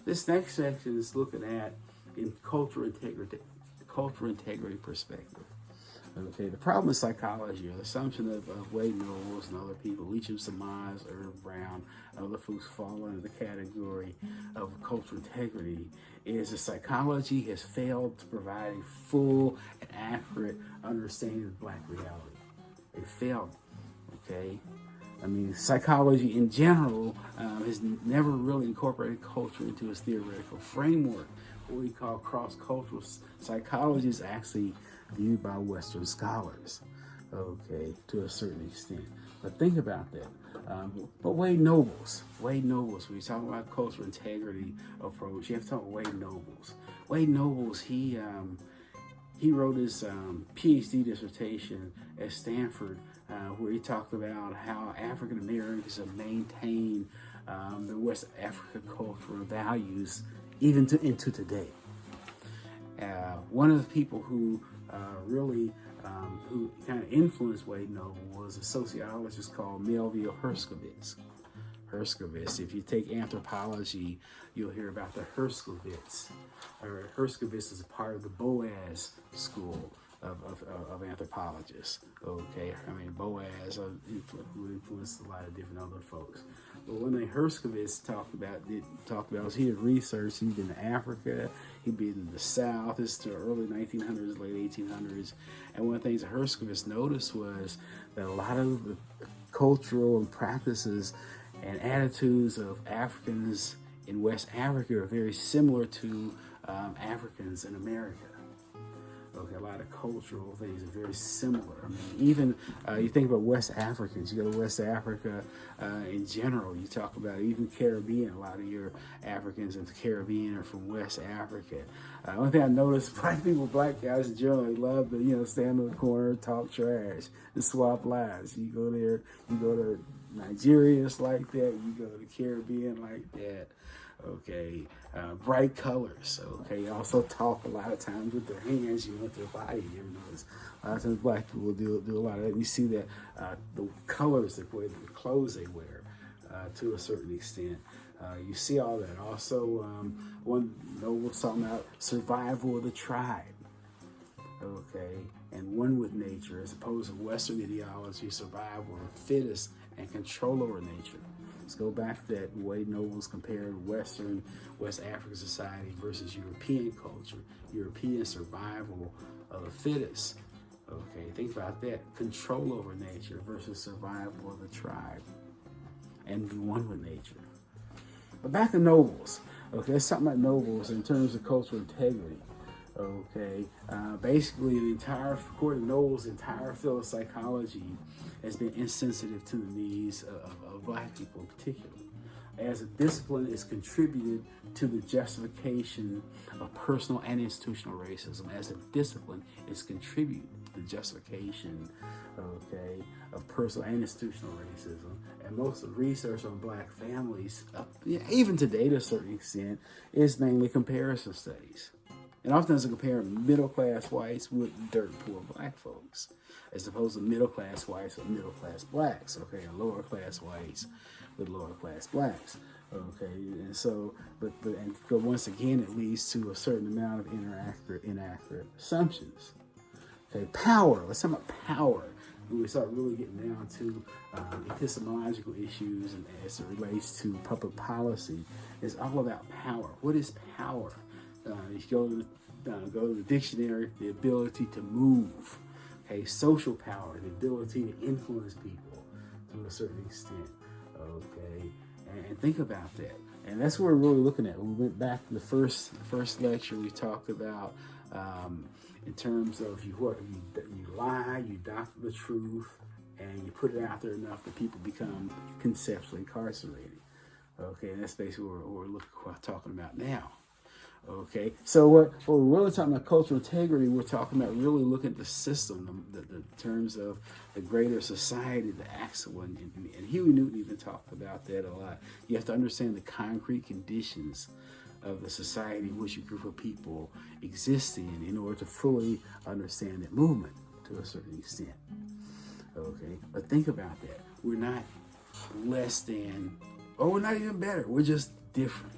This next section is looking at in cultural integrity perspective. Okay, the problem with psychology, or the assumption of Wade Knowles and other people, Leacham Samaj, Irv Brown, and other folks fall under the category of cultural integrity, is that psychology has failed to provide a full and accurate understanding of Black reality. It failed, okay? I mean, psychology in general has never really incorporated culture into its theoretical framework. What we call cross-cultural psychology is actually viewed by Western scholars, okay, to a certain extent. But think about that. But Wade Knowles, when you talk about cultural integrity approach, you have to talk about Wade Knowles. Wade Knowles, he wrote his PhD dissertation at Stanford, where he talked about how African Americans have maintained the West African cultural values even into today. One of the people who really who kind of influenced Wade Knowles was a sociologist called Melville Herskovits. If you take anthropology, you'll hear about the Herskovits. Herskovits is a part of the Boas school of anthropologists. Okay, I mean Boas who influenced a lot of different other folks. But one thing Herskovits talked about was he had researched. He'd been to Africa, he'd been in the South. This is the early 1900s, late 1800s. And one of the things that Herskovits noticed was that a lot of the cultural and practices and attitudes of Africans in West Africa are very similar to Africans in America. Okay, a lot of cultural things are very similar. I mean, even you think about West Africans, you go to West Africa in general, you talk about even Caribbean, a lot of your Africans in the Caribbean are from West Africa. One thing I noticed, black guys in general, they love to, stand in the corner, talk trash, and swap lies. You go there, you go to Nigeria, it's like that. You go to the Caribbean like that. Okay, bright colors. Okay, also talk a lot of times with their hands, with their body. You ever notice? A lot of times black people do a lot of that. You see that the colors, the clothes they wear, to a certain extent. You see all that. Also, one was talking about survival of the tribe. Okay, and one with nature, as opposed to Western ideology, survival of the fittest and control over nature. Let's go back to that. Wade Knowles compared West African society versus European culture, European survival of the fittest. Okay, think about that. Control over nature versus survival of the tribe, and be one with nature. But back to Knowles. Okay, let's talk about Knowles in terms of cultural integrity. Okay, basically according to Knowles, the entire field of psychology has been insensitive to the needs of black people in particular. As a discipline, it's contributed to the justification of personal and institutional racism. As a discipline, it's contributed to the justification, okay, of personal and institutional racism. And most of the research on black families, even today to a certain extent, is mainly comparison studies. And oftentimes they compare middle-class whites with dirt poor black folks, as opposed to middle-class whites with middle-class blacks, okay, and lower-class whites with lower-class blacks, okay. And so, but once again, it leads to a certain amount of inaccurate assumptions. Okay, power. Let's talk about power. When we start really getting down to epistemological issues and as it relates to public policy, it's all about power. What is power? You go to the dictionary, the ability to move, okay, social power, the ability to influence people to a certain extent, okay, and think about that. And that's what we're really looking at. When we went back to the first lecture, we talked about in terms of you lie, you doctor the truth, and you put it out there enough that people become conceptually incarcerated. Okay, and that's basically what we're talking about now. Okay, so what we're really talking about cultural integrity, we're talking about really looking at the system, the terms of the greater society, the actual, and Huey Newton even talked about that a lot. You have to understand the concrete conditions of the society in which a group of people exist in order to fully understand that movement to a certain extent. Okay, but think about that. We're not less than, or we're not even better. We're just different.